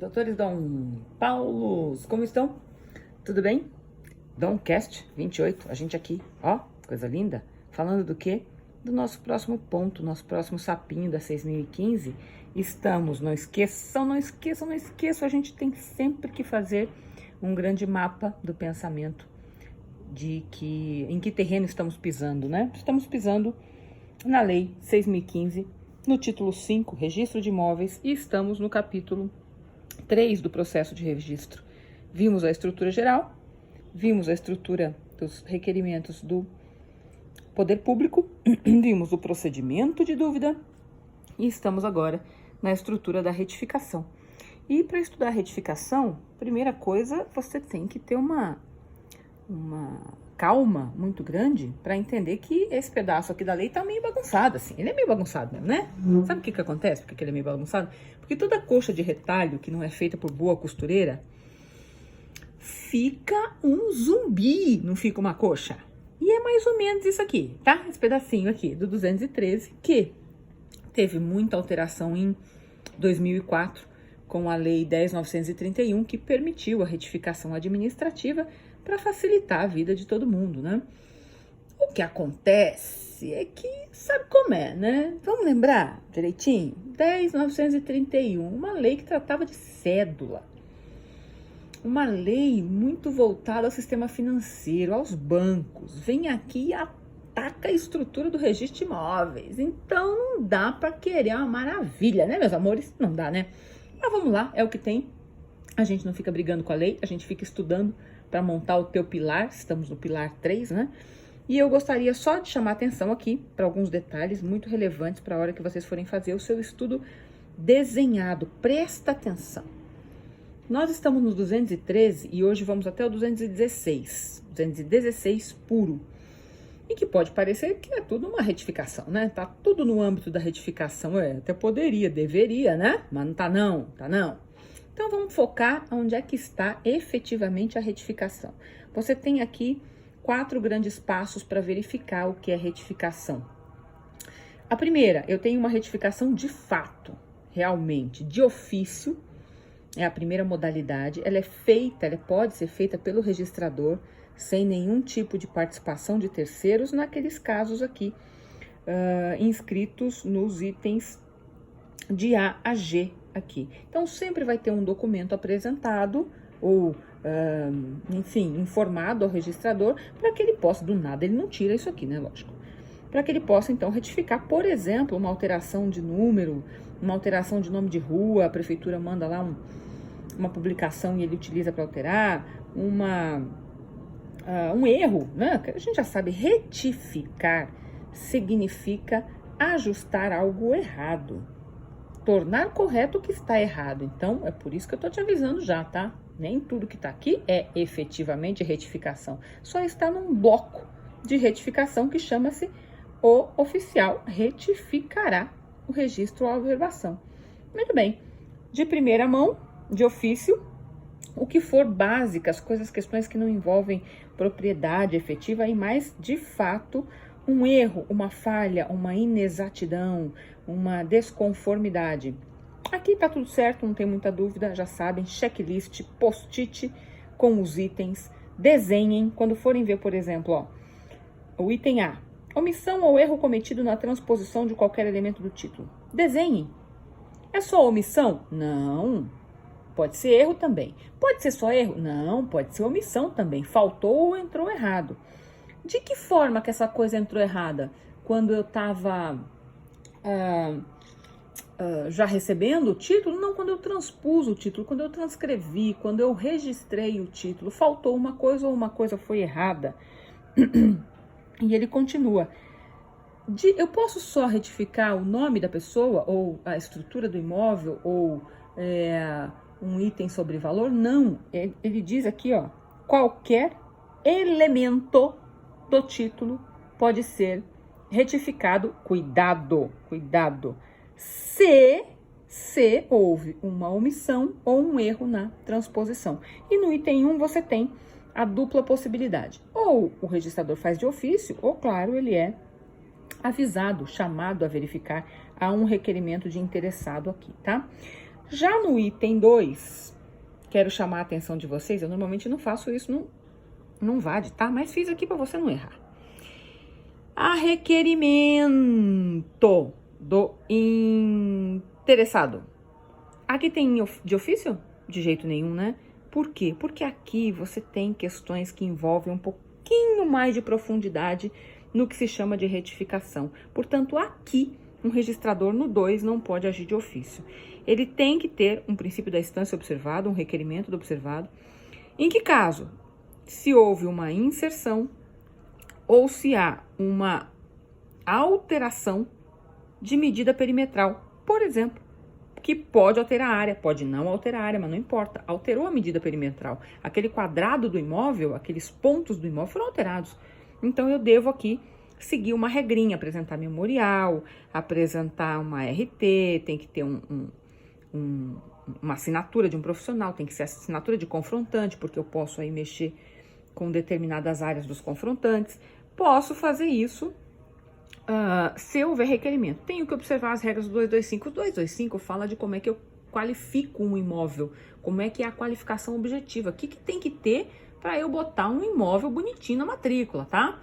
Doutores Dom Paulos, como estão? Tudo bem? Domcast 28, a gente aqui, ó, coisa linda, falando do quê? Do nosso próximo ponto, nosso próximo sapinho da 6015. Estamos, não esqueçam, a gente tem sempre que fazer um grande mapa do pensamento em que terreno estamos pisando, né? Estamos pisando na lei 6015, no título 5, registro de imóveis, e estamos no capítulo 3 do processo de registro. Vimos a estrutura geral, vimos a estrutura dos requerimentos do poder público, vimos o procedimento de dúvida e estamos agora na estrutura da retificação. E para estudar a retificação, primeira coisa, você tem que ter uma calma muito grande para entender que esse pedaço aqui da lei tá meio bagunçado, assim. Ele é meio bagunçado mesmo, né? Sabe o que acontece? Porque ele é meio bagunçado? Porque toda coxa de retalho que não é feita por boa costureira fica um zumbi, não fica uma coxa. E é mais ou menos isso aqui, tá? Esse pedacinho aqui do 213, que teve muita alteração em 2004 com a Lei 10.931, que permitiu a retificação administrativa para facilitar a vida de todo mundo, né? O que acontece é que, sabe como é, né? Vamos lembrar direitinho? 10.931, uma lei que tratava de cédula. Uma lei muito voltada ao sistema financeiro, aos bancos. Vem aqui e ataca a estrutura do registro de imóveis. Então, não dá para querer uma maravilha, né, meus amores? Não dá, né? Mas vamos lá, é o que tem. A gente não fica brigando com a lei, a gente fica estudando para montar o teu pilar. Estamos no pilar 3, né? E eu gostaria só de chamar atenção aqui para alguns detalhes muito relevantes para a hora que vocês forem fazer o seu estudo desenhado. Presta atenção. Nós estamos no 213 e hoje vamos até o 216. 216 puro. E que pode parecer que é tudo uma retificação, né? Tá tudo no âmbito da retificação. Até poderia, deveria, né? Mas não tá não, tá não. Então, vamos focar onde é que está efetivamente a retificação. Você tem aqui 4 grandes passos para verificar o que é retificação. A primeira, eu tenho uma retificação de fato, realmente, de ofício. É a primeira modalidade. Ela pode ser feita pelo registrador, sem nenhum tipo de participação de terceiros, naqueles casos aqui, inscritos nos itens de A a G aqui. Então, sempre vai ter um documento apresentado ou, enfim, informado ao registrador para que ele possa, do nada, ele não tira isso aqui, né, lógico. Para que ele possa, então, retificar, por exemplo, uma alteração de número, uma alteração de nome de rua, a prefeitura manda lá uma publicação e ele utiliza para alterar, um erro, né? A gente já sabe, retificar significa ajustar algo errado. Tornar correto o que está errado. Então, é por isso que eu tô te avisando já, tá? Nem tudo que tá aqui é efetivamente retificação. Só está num bloco de retificação que chama-se o oficial retificará o registro ou a averbação. Muito bem. De primeira mão, de ofício, o que for básicas, questões que não envolvem propriedade efetiva e mais, de fato, um erro, uma falha, uma inexatidão, uma desconformidade. Aqui tá tudo certo, não tem muita dúvida, já sabem, checklist, post-it com os itens, desenhem, quando forem ver, por exemplo, ó, o item A, omissão ou erro cometido na transposição de qualquer elemento do título. Desenhem. É só omissão? Não. Pode ser erro também. Pode ser só erro? Não, pode ser omissão também. Faltou ou entrou errado. De que forma que essa coisa entrou errada? Quando eu estava já recebendo o título? Não, quando eu transpus o título, quando eu transcrevi, quando eu registrei o título, faltou uma coisa ou uma coisa foi errada. E ele continua. Eu posso só retificar o nome da pessoa, ou a estrutura do imóvel, ou um item sobre valor? Não. Ele diz aqui, ó, qualquer elemento do título pode ser retificado, cuidado, se houve uma omissão ou um erro na transposição. E no item 1 você tem a dupla possibilidade. Ou o registrador faz de ofício, ou, claro, ele é avisado, chamado a verificar, há um requerimento de interessado aqui, tá? Já no item 2, quero chamar a atenção de vocês, eu normalmente não faço isso no VAD, tá? Mas fiz aqui para você não errar. A requerimento do interessado. Aqui tem de ofício? De jeito nenhum, né? Por quê? Porque aqui você tem questões que envolvem um pouquinho mais de profundidade no que se chama de retificação. Portanto, aqui, um registrador no 2 não pode agir de ofício. Ele tem que ter um princípio da instância observada, um requerimento do observado. Em que caso? Se houve uma inserção ou se há uma alteração de medida perimetral, por exemplo, que pode alterar a área, pode não alterar a área, mas não importa, alterou a medida perimetral. Aquele quadrado do imóvel, aqueles pontos do imóvel foram alterados. Então, eu devo aqui seguir uma regrinha, apresentar memorial, apresentar uma RT, tem que ter uma assinatura de um profissional, tem que ser assinatura de confrontante, porque eu posso aí mexer com determinadas áreas dos confrontantes. Posso fazer isso se houver requerimento. Tenho que observar as regras do 225. O 225 fala de como é que eu qualifico um imóvel, como é que é a qualificação objetiva, o que tem que ter para eu botar um imóvel bonitinho na matrícula, tá?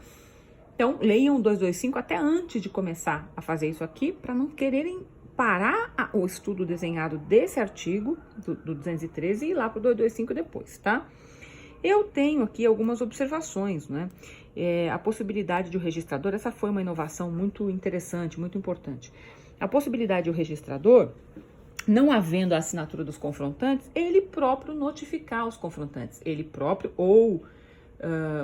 Então, leiam o 225 até antes de começar a fazer isso aqui, para não quererem parar o estudo desenhado desse artigo, do 213, e ir lá para o 225 depois, tá? Eu tenho aqui algumas observações, né? A possibilidade de o registrador, essa foi uma inovação muito interessante, muito importante. A possibilidade de o registrador, não havendo a assinatura dos confrontantes, ele próprio notificar os confrontantes, ele próprio ou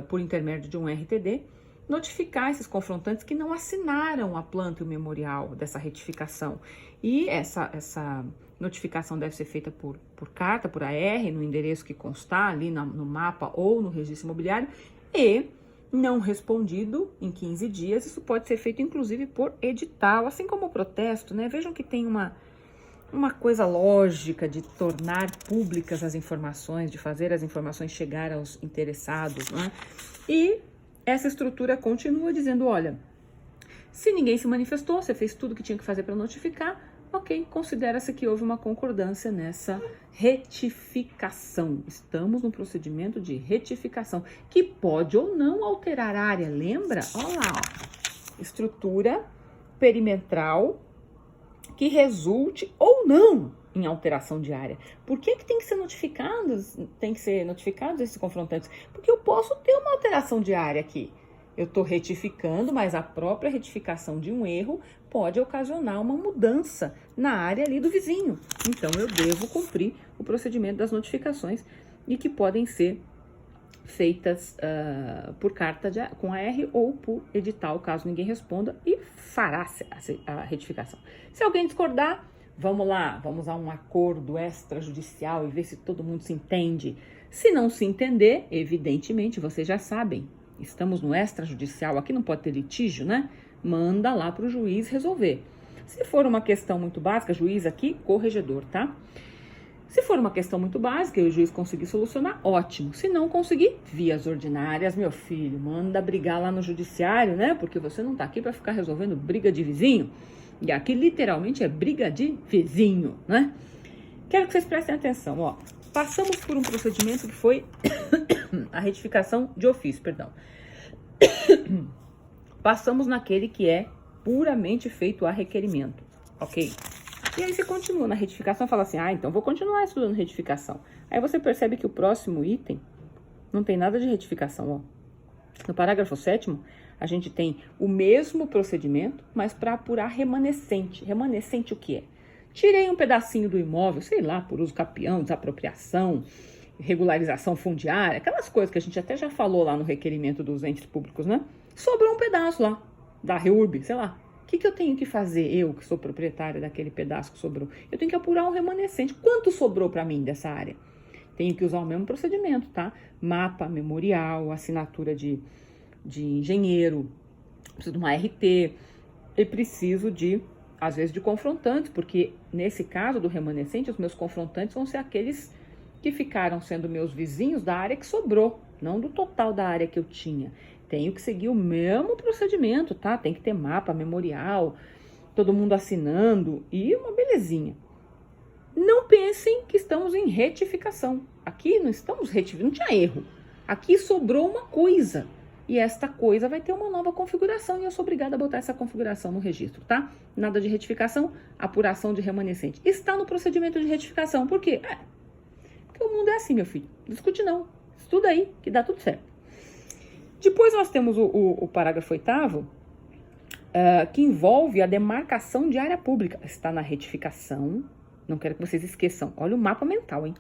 por intermédio de um RTD, notificar esses confrontantes que não assinaram a planta e o memorial dessa retificação. E essa notificação deve ser feita por carta, por AR, no endereço que constar ali no mapa ou no registro imobiliário, e não respondido em 15 dias, isso pode ser feito inclusive por edital, assim como o protesto, né? Vejam que tem uma coisa lógica de tornar públicas as informações, de fazer as informações chegar aos interessados, né? E essa estrutura continua dizendo, olha, se ninguém se manifestou, você fez tudo que tinha que fazer para notificar, ok, considera-se que houve uma concordância nessa retificação. Estamos no procedimento de retificação, que pode ou não alterar a área, lembra? Olha lá, ó. Estrutura perimetral que resulte ou não em alteração de área. Por que tem que ser notificados esses confrontantes? Porque eu posso ter uma alteração de área aqui. Eu estou retificando, mas a própria retificação de um erro pode ocasionar uma mudança na área ali do vizinho. Então, eu devo cumprir o procedimento das notificações e que podem ser feitas por carta com AR ou por edital, caso ninguém responda, e fará a retificação. Se alguém discordar, vamos lá, vamos a um acordo extrajudicial e ver se todo mundo se entende. Se não se entender, evidentemente, vocês já sabem, estamos no extrajudicial, aqui não pode ter litígio, né? Manda lá para o juiz resolver. Se for uma questão muito básica, juiz aqui, corregedor, tá? Se for uma questão muito básica e o juiz conseguir solucionar, ótimo. Se não conseguir, vias ordinárias, meu filho, manda brigar lá no judiciário, né? Porque você não tá aqui para ficar resolvendo briga de vizinho. E aqui literalmente é briga de vizinho, né? Quero que vocês prestem atenção, ó. Passamos por um procedimento que foi a retificação de ofício, perdão. Passamos naquele que é puramente feito a requerimento, ok? E aí você continua na retificação e fala assim, então vou continuar estudando retificação. Aí você percebe que o próximo item não tem nada de retificação, ó. No parágrafo 7º, a gente tem o mesmo procedimento, mas para apurar remanescente. Remanescente o que é? Tirei um pedacinho do imóvel, sei lá, por uso capião, desapropriação, regularização fundiária, aquelas coisas que a gente até já falou lá no requerimento dos entes públicos, né? Sobrou um pedaço lá, da REURB, sei lá. O que eu tenho que fazer, eu que sou proprietária daquele pedaço que sobrou? Eu tenho que apurar um remanescente. Quanto sobrou para mim dessa área? Tenho que usar o mesmo procedimento, tá? Mapa, memorial, assinatura de engenheiro, preciso de uma RT, e preciso às vezes, de confrontantes, porque nesse caso do remanescente, os meus confrontantes vão ser aqueles que ficaram sendo meus vizinhos da área que sobrou, não do total da área que eu tinha. Tenho que seguir o mesmo procedimento, tá? Tem que ter mapa, memorial, todo mundo assinando e uma belezinha. Não pensem que estamos em retificação. Aqui não estamos retificando, não tinha erro. Aqui sobrou uma coisa. E esta coisa vai ter uma nova configuração e eu sou obrigada a botar essa configuração no registro, tá? Nada de retificação, apuração de remanescente. Está no procedimento de retificação. Por quê? Porque o mundo é assim, meu filho. Não discute não. Estuda aí, que dá tudo certo. Depois nós temos o parágrafo 8º, que envolve a demarcação de área pública. Está na retificação. Não quero que vocês esqueçam. Olha o mapa mental, hein?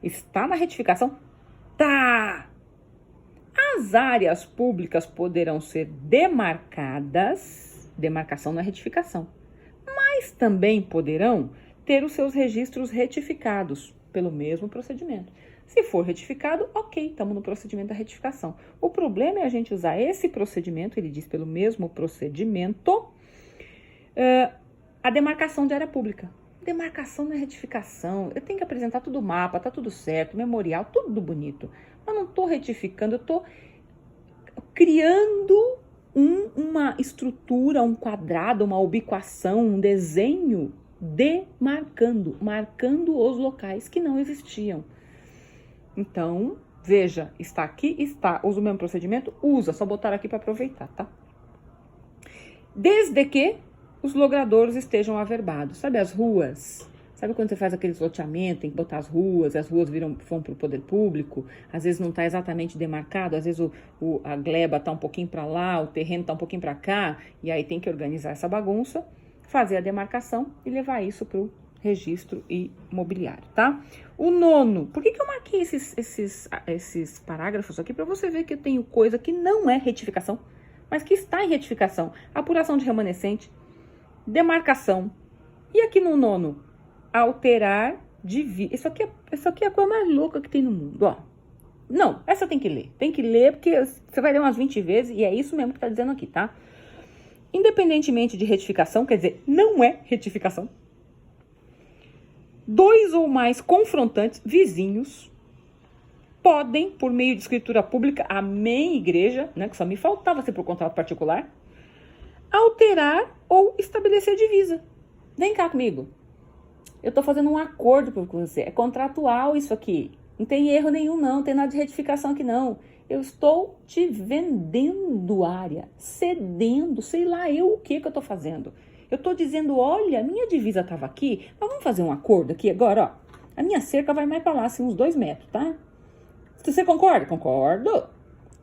Está na retificação? Tá! As áreas públicas poderão ser demarcadas, demarcação na retificação, mas também poderão ter os seus registros retificados pelo mesmo procedimento. Se for retificado, ok, estamos no procedimento da retificação. O problema é a gente usar esse procedimento, ele diz pelo mesmo procedimento, a demarcação de área pública. Demarcação na retificação, eu tenho que apresentar tudo o mapa, tá tudo certo, memorial, tudo bonito. Mas não estou retificando, eu estou criando uma estrutura, um quadrado, uma ubiquação, um desenho, marcando os locais que não existiam. Então, veja, está aqui, usa o mesmo procedimento, usa, só botar aqui para aproveitar, tá? Desde que os logradouros estejam averbados. Sabe as ruas? Sabe quando você faz aquele loteamento, tem que botar as ruas vão para o poder público, às vezes não está exatamente demarcado, às vezes a gleba está um pouquinho para lá, o terreno está um pouquinho para cá, e aí tem que organizar essa bagunça, fazer a demarcação e levar isso para o registro imobiliário, tá? O 9º, por que eu marquei esses parágrafos aqui? Para você ver que eu tenho coisa que não é retificação, mas que está em retificação. Apuração de remanescente, demarcação. E aqui no 9º, alterar divisa. Isso aqui é a coisa mais louca que tem no mundo, ó. Não, essa tem que ler porque você vai ler umas 20 vezes e é isso mesmo que tá dizendo aqui, tá? Independentemente de retificação, quer dizer, não é retificação. 2 ou mais confrontantes vizinhos podem, por meio de escritura pública, amém, igreja, né, que só me faltava ser por contrato particular, alterar ou estabelecer divisa. Vem cá comigo. Eu tô fazendo um acordo com você. É contratual isso aqui. Não tem erro nenhum, não. Não tem nada de retificação aqui, não. Eu estou te vendendo área, cedendo, sei lá eu o que eu tô fazendo. Eu tô dizendo, olha, minha divisa tava aqui, mas vamos fazer um acordo aqui agora, ó. A minha cerca vai mais pra lá, assim, uns 2 metros, tá? Você concorda? Concordo.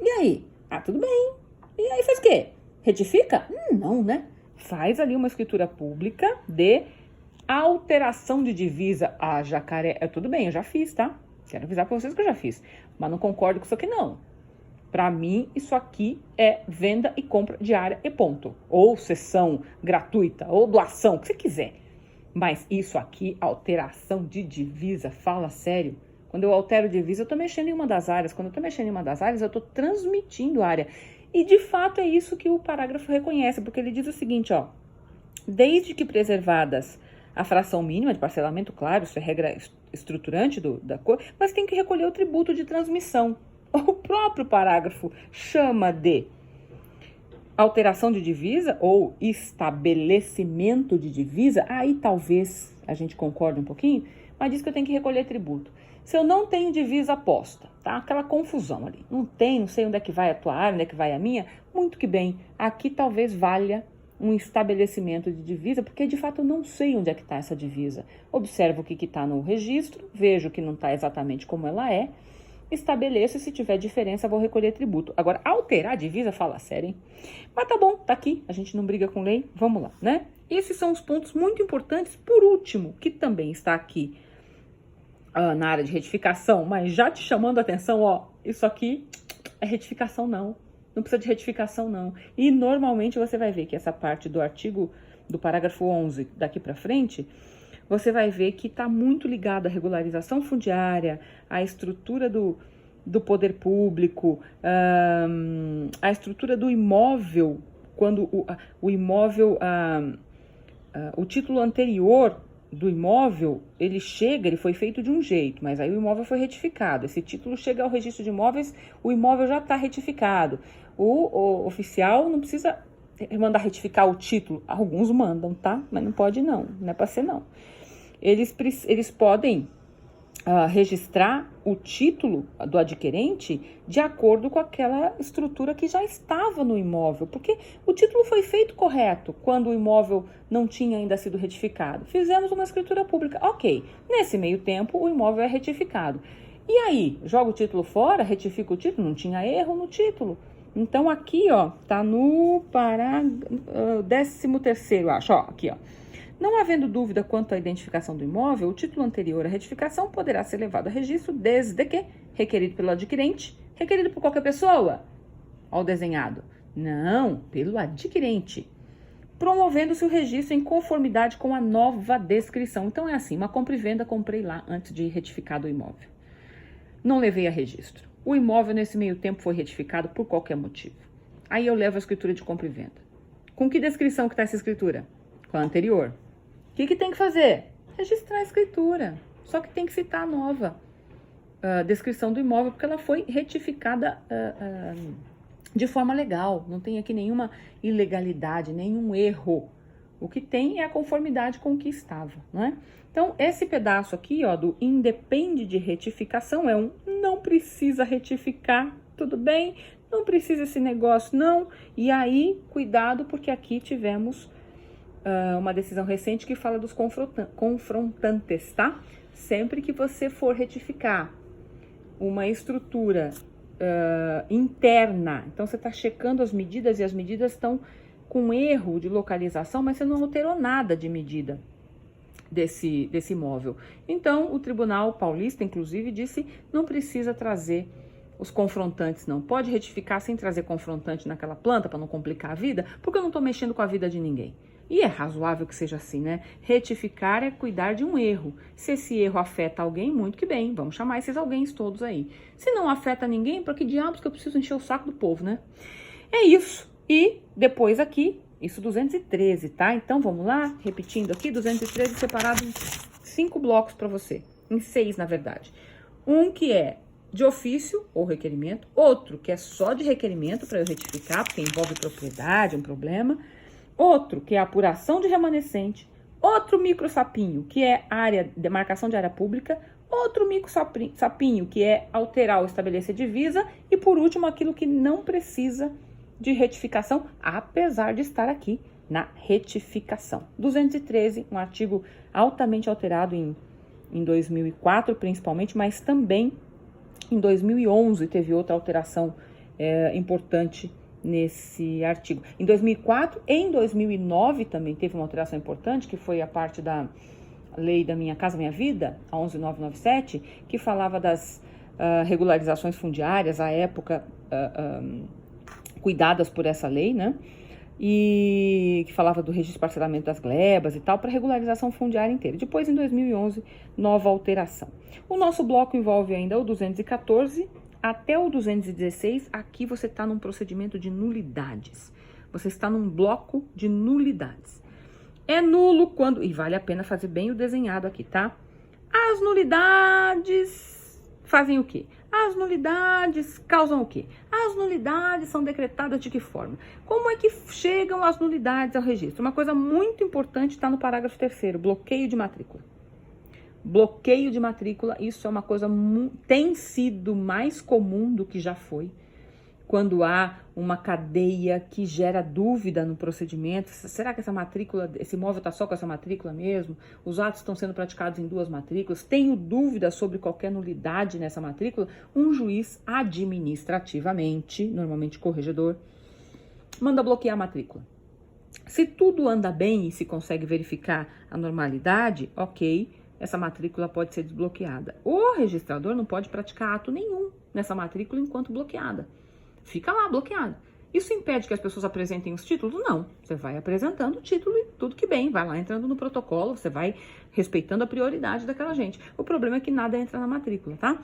E aí? Ah, tudo bem. E aí faz o quê? Retifica? Não, né? Faz ali uma escritura pública de alteração de divisa a Jacaré. Tudo bem, eu já fiz, tá? Quero avisar pra vocês que eu já fiz. Mas não concordo com isso aqui, não. Pra mim, isso aqui é venda e compra de área e ponto. Ou cessão gratuita, ou doação, o que você quiser. Mas isso aqui, alteração de divisa, fala sério. Quando eu altero divisa, eu tô mexendo em uma das áreas. Quando eu tô mexendo em uma das áreas, eu tô transmitindo área. E, de fato, é isso que o parágrafo reconhece, porque ele diz o seguinte, ó. Desde que preservadas a fração mínima de parcelamento, claro, isso é regra estruturante da coisa, mas tem que recolher o tributo de transmissão. O próprio parágrafo chama de alteração de divisa ou estabelecimento de divisa. Aí talvez a gente concorde um pouquinho, mas diz que eu tenho que recolher tributo. Se eu não tenho divisa posta, tá? Aquela confusão ali. Não sei onde é que vai a tua área, onde é que vai a minha. Muito que bem. Aqui talvez valha um estabelecimento de divisa, porque de fato eu não sei onde é que está essa divisa. Observo o que está no registro, vejo que não está exatamente como ela é, estabeleço e se tiver diferença vou recolher tributo. Agora, alterar a divisa, fala sério, hein? Mas tá bom, tá aqui, a gente não briga com lei, vamos lá, né? Esses são os pontos muito importantes. Por último, que também está aqui na área de retificação, mas já te chamando a atenção, ó, isso aqui é retificação não. Não precisa de retificação, não. E normalmente você vai ver que essa parte do artigo, do parágrafo 11, daqui para frente, você vai ver que está muito ligado à regularização fundiária, à estrutura do poder público, à estrutura do imóvel, quando o imóvel, o título anterior do imóvel, ele foi feito de um jeito, mas aí o imóvel foi retificado. Esse título chega ao registro de imóveis, o imóvel já está retificado. O oficial não precisa mandar retificar o título. Alguns mandam, tá? Mas não pode não é para ser não. eles podem registrar o título do adquirente de acordo com aquela estrutura que já estava no imóvel, porque o título foi feito correto quando o imóvel não tinha ainda sido retificado. Fizemos uma escritura pública, ok. Nesse meio tempo, o imóvel é retificado. E aí, joga o título fora, retifica o título, não tinha erro no título. Então, aqui, ó, tá no parágrafo 13º, acho, ó, aqui, ó. Não havendo dúvida quanto à identificação do imóvel, o título anterior à retificação poderá ser levado a registro desde que requerido pelo adquirente, requerido por qualquer pessoa, ao desenhado. Não, pelo adquirente, promovendo-se o registro em conformidade com a nova descrição. Então é assim, uma compra e venda, comprei lá antes de retificado o imóvel. Não levei a registro. O imóvel nesse meio tempo foi retificado por qualquer motivo. Aí eu levo a escritura de compra e venda. Com que descrição que está essa escritura? Com a anterior. O que tem que fazer? Registrar a escritura. Só que tem que citar a nova descrição do imóvel, porque ela foi retificada de forma legal. Não tem aqui nenhuma ilegalidade, nenhum erro. O que tem é a conformidade com o que estava, não é? Então, esse pedaço aqui, ó, do independe de retificação é um não precisa retificar, tudo bem? Não precisa esse negócio, não. E aí, cuidado, porque aqui tivemos uma decisão recente que fala dos confrontantes, tá? Sempre que você for retificar uma estrutura interna, então você está checando as medidas e as medidas estão com erro de localização, mas você não alterou nada de medida desse imóvel. Então, o Tribunal Paulista, inclusive, disse não precisa trazer os confrontantes, não. Pode retificar sem trazer confrontante naquela planta para não complicar a vida, porque eu não estou mexendo com a vida de ninguém. E é razoável que seja assim, né? Retificar é cuidar de um erro. Se esse erro afeta alguém, muito que bem, vamos chamar esses alguém todos aí. Se não afeta ninguém, para que diabos que eu preciso encher o saco do povo, né? É isso. E depois aqui, isso 213, tá? Então vamos lá, repetindo aqui, 213 separado em 5 blocos para você, em 6 na verdade. Um que é de ofício ou requerimento, outro que é só de requerimento para eu retificar, porque envolve propriedade, um problema. Outro, que é a apuração de remanescente. Outro micro sapinho, que é demarcação de área pública. Outro micro sapinho, que é alterar ou estabelecer divisa. E por último, aquilo que não precisa de retificação, apesar de estar aqui na retificação. 213, um artigo altamente alterado em 2004, principalmente, mas também em 2011 teve outra alteração importante nesse artigo. Em 2004 e em 2009 também teve uma alteração importante, que foi a parte da lei da Minha Casa Minha Vida, a 11.997, que falava das regularizações fundiárias, à época cuidadas por essa lei, né? E que falava do registro de parcelamento das glebas e tal, para regularização fundiária inteira. Depois, em 2011, nova alteração. O nosso bloco envolve ainda o 214 até o 216, aqui você está num procedimento de nulidades. Você está num bloco de nulidades. É nulo quando... E vale a pena fazer bem o desenhado aqui, tá? As nulidades fazem o quê? As nulidades causam o quê? As nulidades são decretadas de que forma? Como é que chegam as nulidades ao registro? Uma coisa muito importante está no parágrafo 3º, bloqueio de matrícula. Bloqueio de matrícula, isso é uma coisa, tem sido mais comum do que já foi, quando há uma cadeia que gera dúvida no procedimento. Será que essa matrícula, esse imóvel está só com essa matrícula mesmo? Os atos estão sendo praticados em 2 matrículas? Tenho dúvida sobre qualquer nulidade nessa matrícula? Um juiz administrativamente, normalmente corregedor, manda bloquear a matrícula. Se tudo anda bem e se consegue verificar a normalidade, ok, essa matrícula pode ser desbloqueada. O registrador não pode praticar ato nenhum nessa matrícula enquanto bloqueada. Fica lá bloqueada. Isso impede que as pessoas apresentem os títulos? Não. Você vai apresentando o título e tudo que bem, vai lá entrando no protocolo, você vai respeitando a prioridade daquela gente. O problema é que nada entra na matrícula, tá?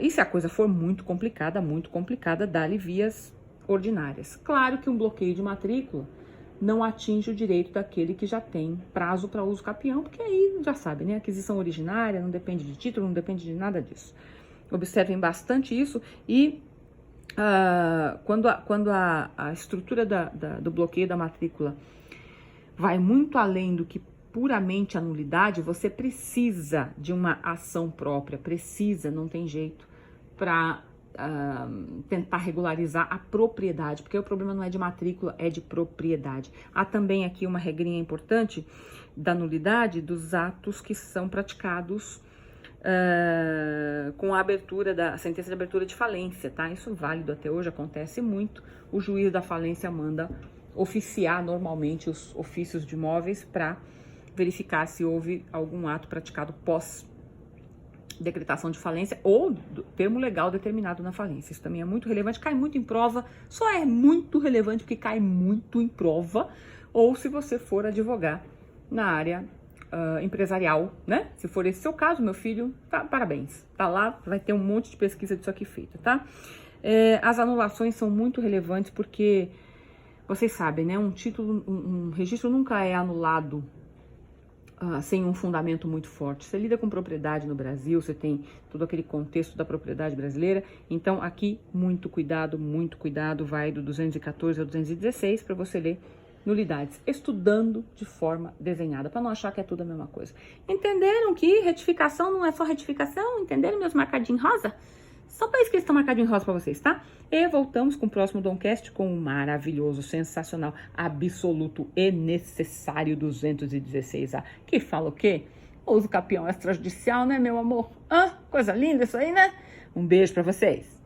E se a coisa for muito complicada, dá-lhe vias ordinárias. Claro que um bloqueio de matrícula não atinge o direito daquele que já tem prazo para uso capião, porque aí já sabe, né? Aquisição originária não depende de título, não depende de nada disso. Observem bastante isso e quando a estrutura do bloqueio da matrícula vai muito além do que puramente a nulidade, você precisa de uma ação própria, não tem jeito, para tentar regularizar a propriedade, porque o problema não é de matrícula, é de propriedade. Há também aqui uma regrinha importante da nulidade dos atos que são praticados com a abertura da sentença de abertura de falência, tá? Isso é válido até hoje, acontece muito. O juiz da falência manda oficiar normalmente os ofícios de imóveis para verificar se houve algum ato praticado pós decretação de falência ou do termo legal determinado na falência. Isso também é muito relevante, cai muito em prova, só é muito relevante porque cai muito em prova, ou se você for advogar na área empresarial, né? Se for esse seu caso, meu filho, tá, parabéns. Tá lá, vai ter um monte de pesquisa disso aqui feita, tá? As anulações são muito relevantes porque, vocês sabem, né? Um registro nunca é anulado sem um fundamento muito forte. Você lida com propriedade no Brasil, você tem todo aquele contexto da propriedade brasileira, então aqui muito cuidado, vai do 214 ao 216 para você ler nulidades, estudando de forma desenhada, para não achar que é tudo a mesma coisa. Entenderam que retificação não é só retificação? Entenderam meus marcadinhos rosa? Só para isso que eles estão marcadinhos rosa para vocês, tá? E voltamos com o próximo Domcast com o maravilhoso, sensacional, absoluto e necessário 216A. Que fala o quê? Uso capião extrajudicial, né, meu amor? Coisa linda isso aí, né? Um beijo para vocês.